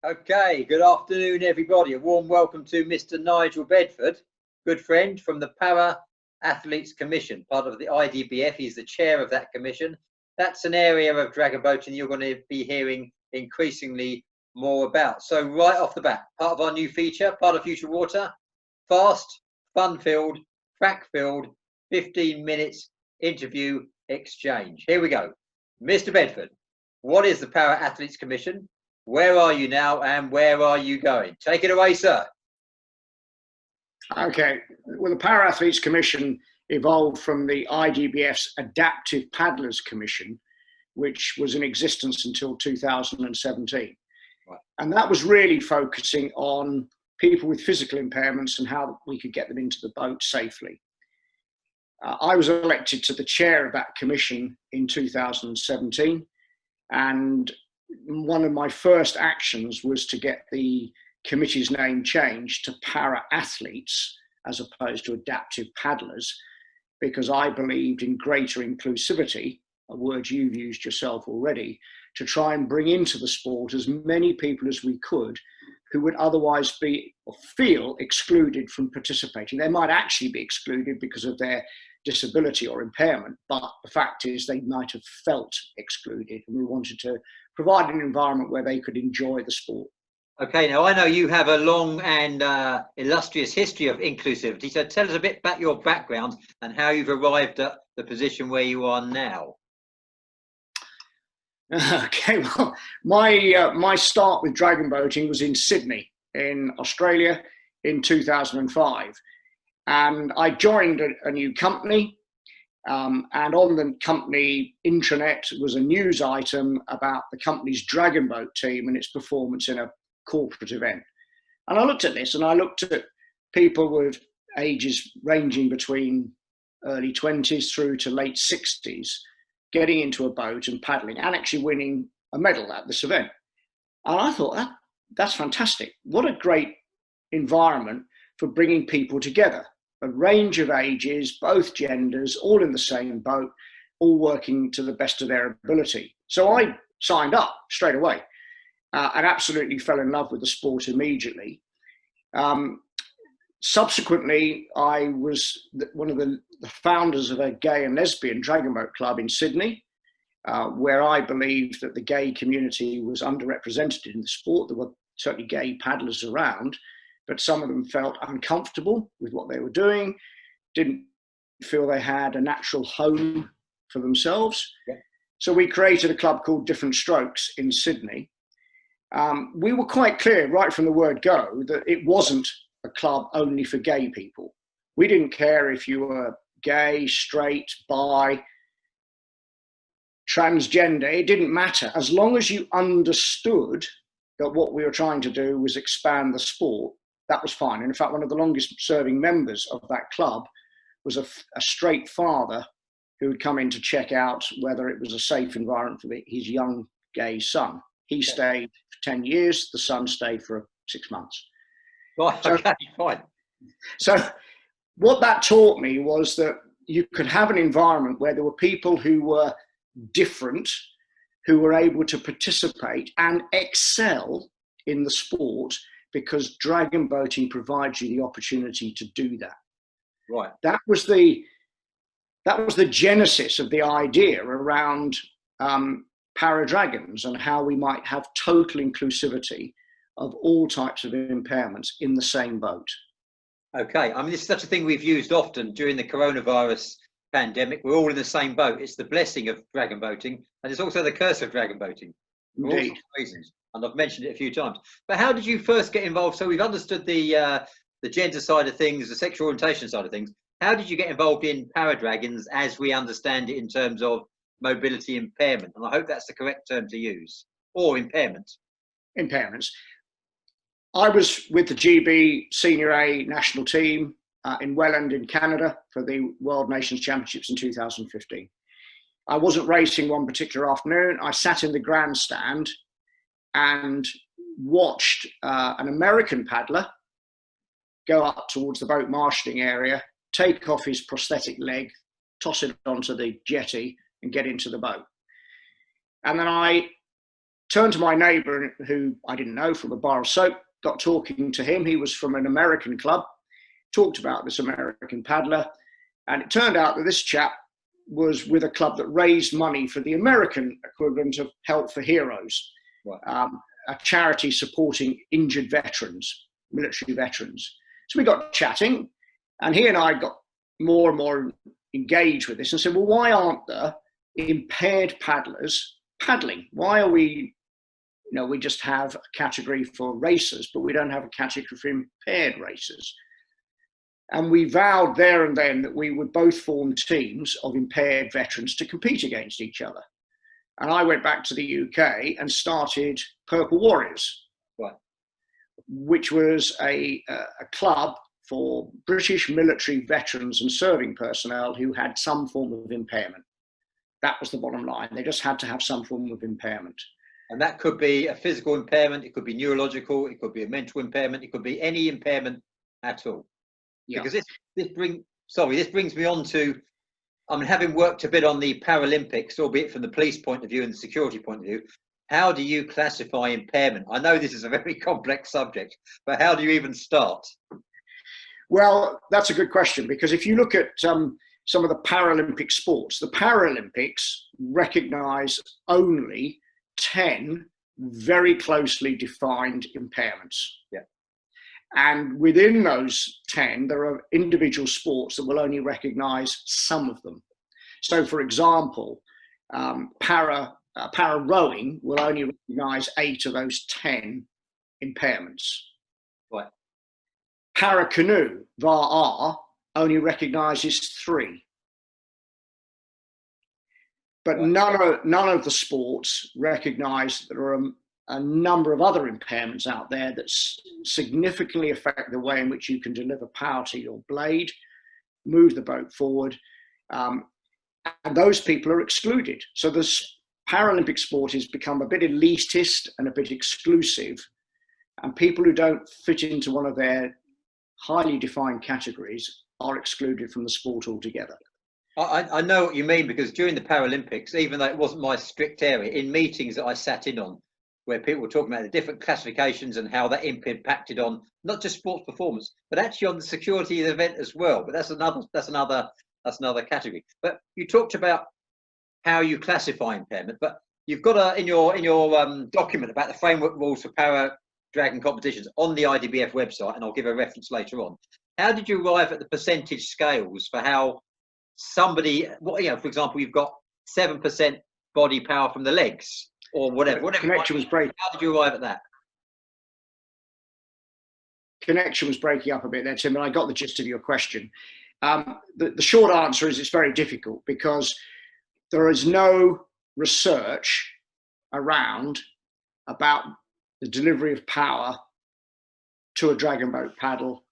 Okay, good afternoon, everybody. A warm welcome to Mr. Nigel Bedford, good friend from the Para Athletes Commission, part of the IDBF. He's the chair of that commission. That's an area of dragon boating you're going to be hearing increasingly more about. So right off the bat, part of our new feature, part of Future Water, fast, fun-filled, crack-filled, 15 minutes interview exchange. Here we go. Mr. Bedford, what is the Para Athletes Commission? Where are you now and where are you going? Take it away, sir. Okay, well, the Para Athletes Commission evolved from the IDBF's Adaptive Paddlers Commission, which was in existence until 2017. Right. And that was really focusing on people with physical impairments and how we could get them into the boat safely. I was elected to the chair of that commission in 2017, and one of my first actions was to get the committee's name changed to Para Athletes as opposed to Adaptive Paddlers, because I believed in greater inclusivity, a word you've used yourself already, to try and bring into the sport as many people as we could who would otherwise be or feel excluded from participating. They might actually be excluded because of their disability or impairment, but the fact is they might have felt excluded, and we wanted to provide an environment where they could enjoy the sport. Okay, now I know you have a long and illustrious history of inclusivity, so tell us a bit about your background and how you've arrived at the position where you are now. Okay, well, my start with dragon boating was in Sydney, in Australia, in 2005. And I joined a new company, and on the company intranet was a news item about the company's dragon boat team and its performance in a corporate event. And I looked at this, and I looked at people with ages ranging between early 20s through to late 60s, getting into a boat and paddling and actually winning a medal at this event. And I thought, that's fantastic. What a great environment for bringing people together. A range of ages, both genders, all in the same boat, all working to the best of their ability. So I signed up straight away and absolutely fell in love with the sport immediately. Subsequently, I was one of the founders of a gay and lesbian dragon boat club in Sydney, where I believed that the gay community was underrepresented in the sport. There were certainly gay paddlers around, but some of them felt uncomfortable with what they were doing, didn't feel they had a natural home for themselves. Yeah. So we created a club called Different Strokes in Sydney. We were quite clear right from the word go that it wasn't a club only for gay people. We didn't care if you were gay, straight, bi, transgender, it didn't matter. As long as you understood that what we were trying to do was expand the sport, that was fine. And in fact, one of the longest serving members of that club was a straight father who would come in to check out whether it was a safe environment for his young gay son. He stayed for 10 years, the son stayed for 6 months. Right, okay, fine. So what that taught me was that you could have an environment where there were people who were different, who were able to participate and excel in the sport, because dragon boating provides you the opportunity to do that. Right. That was the genesis of the idea around ParaDragons and how we might have total inclusivity of all types of impairments in the same boat. Okay, I mean, this is such a thing we've used often during the coronavirus pandemic. We're all in the same boat. It's the blessing of dragon boating, and it's also the curse of dragon boating for all sorts of reasons. And I've mentioned it a few times. But how did you first get involved? So we've understood the gender side of things, the sexual orientation side of things. How did you get involved in ParaDragons as we understand it in terms of mobility impairment? And I hope that's the correct term to use, or impairment. Impairments. I was with the GB Senior A national team in Welland in Canada for the World Nations Championships in 2015. I wasn't racing one particular afternoon. I sat in the grandstand and watched an American paddler go up towards the boat marshalling area, take off his prosthetic leg, toss it onto the jetty and get into the boat. And then I turned to my neighbour, who I didn't know, from a bar of soap, got talking to him. He was from an American club, talked about this American paddler, and it turned out that this chap was with a club that raised money for the American equivalent of Help for Heroes, right. A charity supporting injured veterans, military veterans. So we got chatting, and he and I got more and more engaged with this and said, well, why aren't there impaired paddlers paddling? Why are we, we just have a category for racers, but we don't have a category for impaired racers. And we vowed there and then that we would both form teams of impaired veterans to compete against each other. And I went back to the UK and started Purple Warriors, right. which was a club for British military veterans and serving personnel who had some form of impairment. That was the bottom line. They just had to have some form of impairment. And that could be a physical impairment, it could be neurological, it could be a mental impairment, it could be any impairment at all. Yeah. Because this brings me on to, having worked a bit on the Paralympics, albeit from the police point of view and the security point of view, how do you classify impairment? I know this is a very complex subject, but how do you even start? Well, that's a good question, because if you look at some of the Paralympic sports, the Paralympics recognise only 10 very closely defined impairments. Yeah. And within those 10, there are individual sports that will only recognise some of them. So, for example, para rowing will only recognise 8 of those 10 impairments. Right. Para canoe, VAR, only recognises 3. But right. none of the sports recognise that there are a number of other impairments out there that significantly affect the way in which you can deliver power to your blade, move the boat forward, and those people are excluded. So this Paralympic sport has become a bit elitist and a bit exclusive, and people who don't fit into one of their highly defined categories are excluded from the sport altogether. I know what you mean, because during the Paralympics, even though it wasn't my strict area, in meetings that I sat in on, where people were talking about the different classifications and how that impacted on not just sports performance, but actually on the security of the event as well. But that's another category. But you talked about how you classify impairment, but you've got in your document about the framework rules for ParaDragon competitions on the IDBF website, and I'll give a reference later on. How did you arrive at the percentage scales for how somebody, for example, you've got 7% body power from the legs, or whatever. Connection was breaking. How did you arrive at that? Connection was breaking up a bit there, Tim, and I got the gist of your question. The short answer is it's very difficult, because there is no research around about the delivery of power to a dragon boat paddle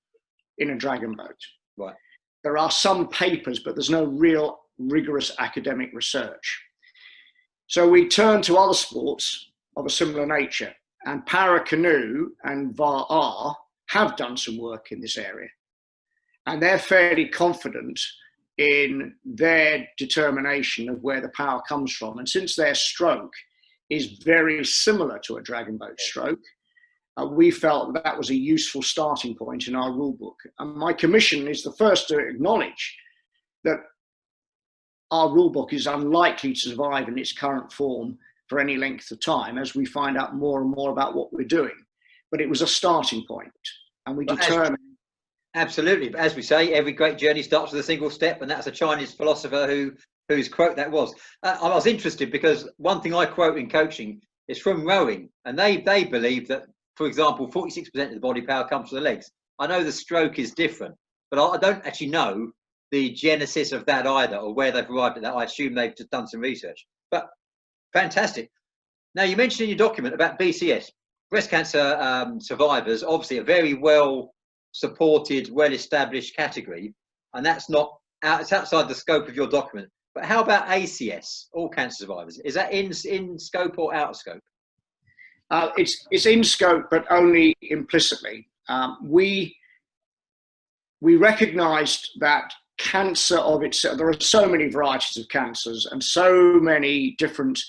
in a dragon boat. Right. There are some papers, but there's no real rigorous academic research. So we turn to other sports of a similar nature, and para canoe and VAR have done some work in this area, and they're fairly confident in their determination of where the power comes from. And since their stroke is very similar to a dragon boat stroke, we felt that was a useful starting point in our rule book. And my commission is the first to acknowledge that our rule book is unlikely to survive in its current form for any length of time, as we find out more and more about what we're doing. But it was a starting point, and we determined. Absolutely. But as we say, every great journey starts with a single step, and that's a Chinese philosopher whose quote that was. I was interested because one thing I quote in coaching is from rowing, and they believe that, for example, 46% of the body power comes from the legs. I know the stroke is different, but I don't actually know the genesis of that either, or where they've arrived at that. I assume they've just done some research. But fantastic. Now, you mentioned in your document about BCS, breast cancer survivors, obviously a very well supported, well-established category, and it's outside the scope of your document. But how about ACS, all cancer survivors? Is that in scope or out of scope? It's in scope, but only implicitly. We recognised that cancer of itself, there are so many varieties of cancers and so many different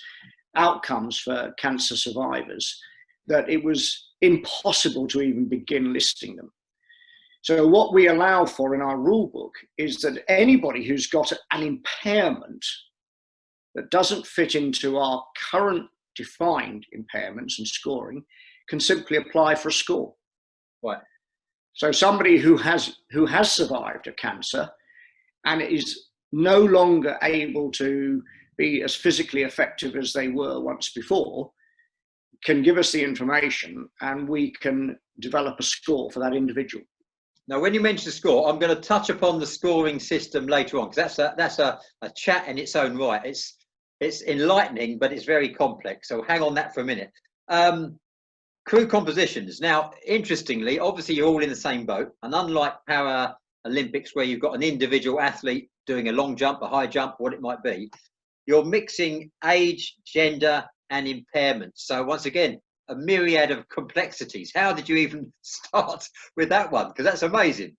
outcomes for cancer survivors that it was impossible to even begin listing them. So what we allow for in our rule book is that anybody who's got an impairment that doesn't fit into our current defined impairments and scoring can simply apply for a score. Right. So somebody who has survived a cancer and is no longer able to be as physically effective as they were once before can give us the information, and we can develop a score for that individual. Now, when you mention the score, I'm going to touch upon the scoring system later on, because that's a chat in its own right. It's enlightening, but it's very complex. So hang on that for a minute. Crew compositions. Now, interestingly, obviously you're all in the same boat, and unlike Paralympics, where you've got an individual athlete doing a long jump, a high jump, what it might be, you're mixing age, gender, and impairments. So once again, a myriad of complexities. How did you even start with that one? Because that's amazing.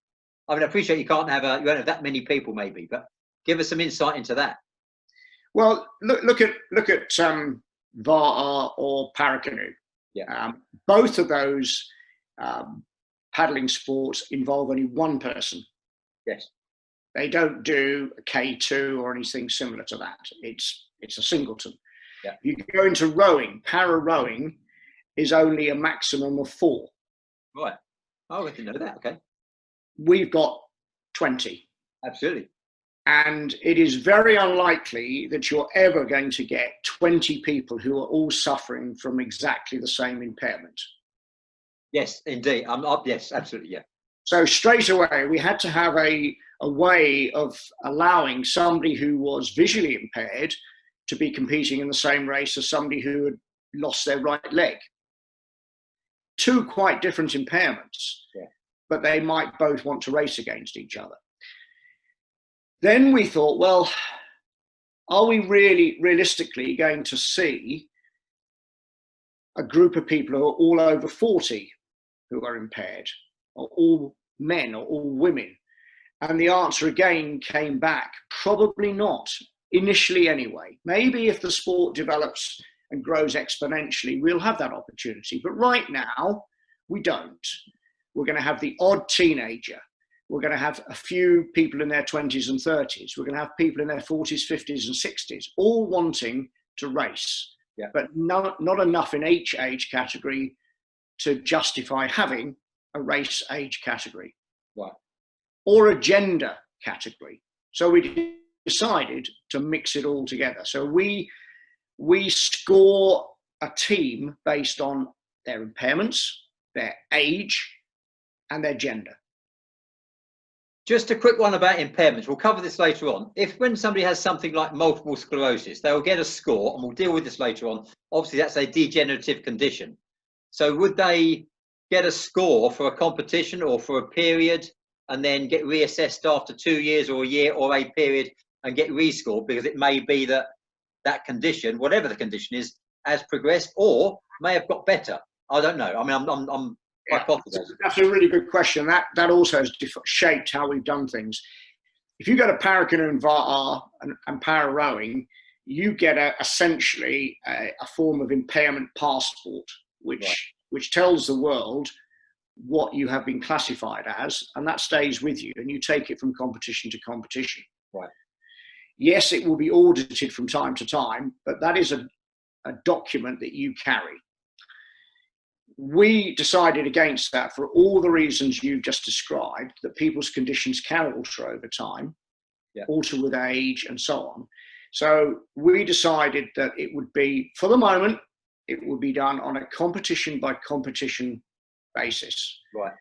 I mean, I appreciate you won't have that many people maybe, but give us some insight into that. Well, look at VAR or paracanoe. Yeah. Both of those paddling sports involve only one person. Yes. They don't do a K2 or anything similar to that. It's a singleton. Yeah. You go into rowing, para rowing is only a maximum of 4. Right. Oh, I didn't know that. Okay. We've got 20. Absolutely. And it is very unlikely that you're ever going to get 20 people who are all suffering from exactly the same impairment. Yes, indeed. I'm up. Yes, absolutely. Yeah. So straight away, we had to have a way of allowing somebody who was visually impaired to be competing in the same race as somebody who had lost their right leg. 2 quite different impairments, yeah, but they might both want to race against each other. Then we thought, well, are we really realistically going to see a group of people who are all over 40 who are impaired, or all men or all women? And the answer again came back, probably not, initially anyway. Maybe if the sport develops and grows exponentially, we'll have that opportunity. But right now, we don't. We're going to have the odd teenager. We're going to have a few people in their 20s and 30s. We're going to have people in their 40s, 50s and 60s, all wanting to race, yeah, but not enough in each age category to justify having a race age category, right, or a gender category. So we decided to mix it all together. So we score a team based on their impairments, their age, and their gender. Just a quick one about impairments. We'll cover this later on. When somebody has something like multiple sclerosis, they'll get a score, and we'll deal with this later on. Obviously, that's a degenerative condition. So would they get a score for a competition or for a period and then get reassessed after 2 years or a year or a period and get rescored? Because it may be that that condition, whatever the condition is, has progressed or may have got better. I don't know. I mean, I'm That's a really good question. That also has shaped how we've done things. If you go to paracanoe and VAR and para rowing, you get essentially a form of impairment passport, which tells the world what you have been classified as, and that stays with you, and you take it from competition to competition. Right. Yes, it will be audited from time to time, but that is a document that you carry. We decided against that for all the reasons you've just described, that people's conditions can alter over time, yeah, alter with age and so on. So we decided that it would be, for the moment, it would be done on a competition by competition basis. Right.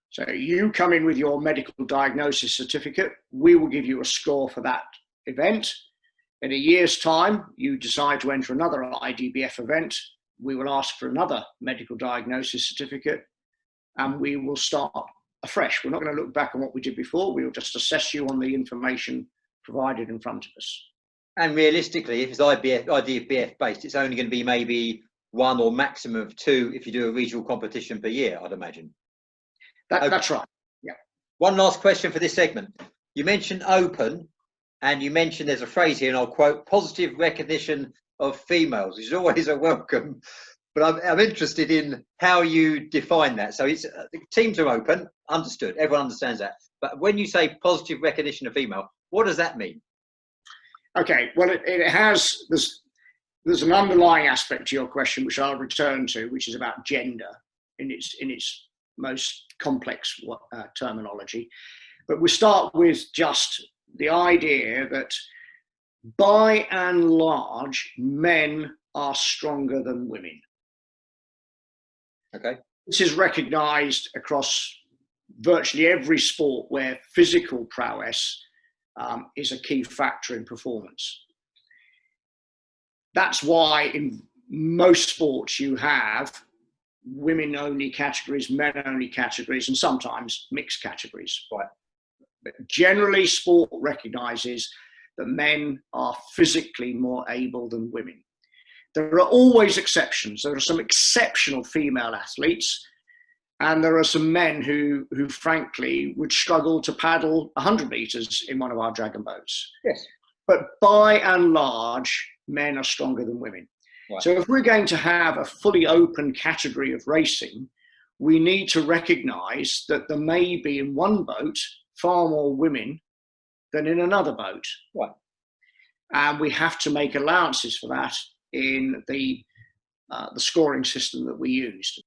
So you come in with your medical diagnosis certificate, we will give you a score for that event. In a year's time, you decide to enter another IDBF event, we will ask for another medical diagnosis certificate, and we will start afresh. We're not going to look back on what we did before. We will just assess you on the information provided in front of us. And realistically, if it's IDBF based, it's only going to be maybe 1 or maximum of 2 if you do a regional competition per year, I'd imagine. That's right. Yeah. One last question for this segment. You mentioned open, and you mentioned there's a phrase here, and I'll quote, positive recognition of females, which is always a welcome. But I'm interested in how you define that. So it's the teams are open, understood. Everyone understands that. But when you say positive recognition of female, what does that mean? Okay, well, it has, there's an underlying aspect to your question, which I'll return to, which is about gender in its most complex terminology. But we start with just the idea that by and large, men are stronger than women. Okay. This is recognized across virtually every sport where physical prowess is a key factor in performance. That's why in most sports you have women-only categories, men-only categories, and sometimes mixed categories. Right. But generally, sport recognizes that men are physically more able than women. There are always exceptions. There are some exceptional female athletes, and there are some men who frankly would struggle to paddle 100 meters in one of our dragon boats. Yes. But by and large, men are stronger than women. Right. So if we're going to have a fully open category of racing, we need to recognize that there may be in one boat far more women than in another boat. Right. And we have to make allowances for that in the scoring system that we used.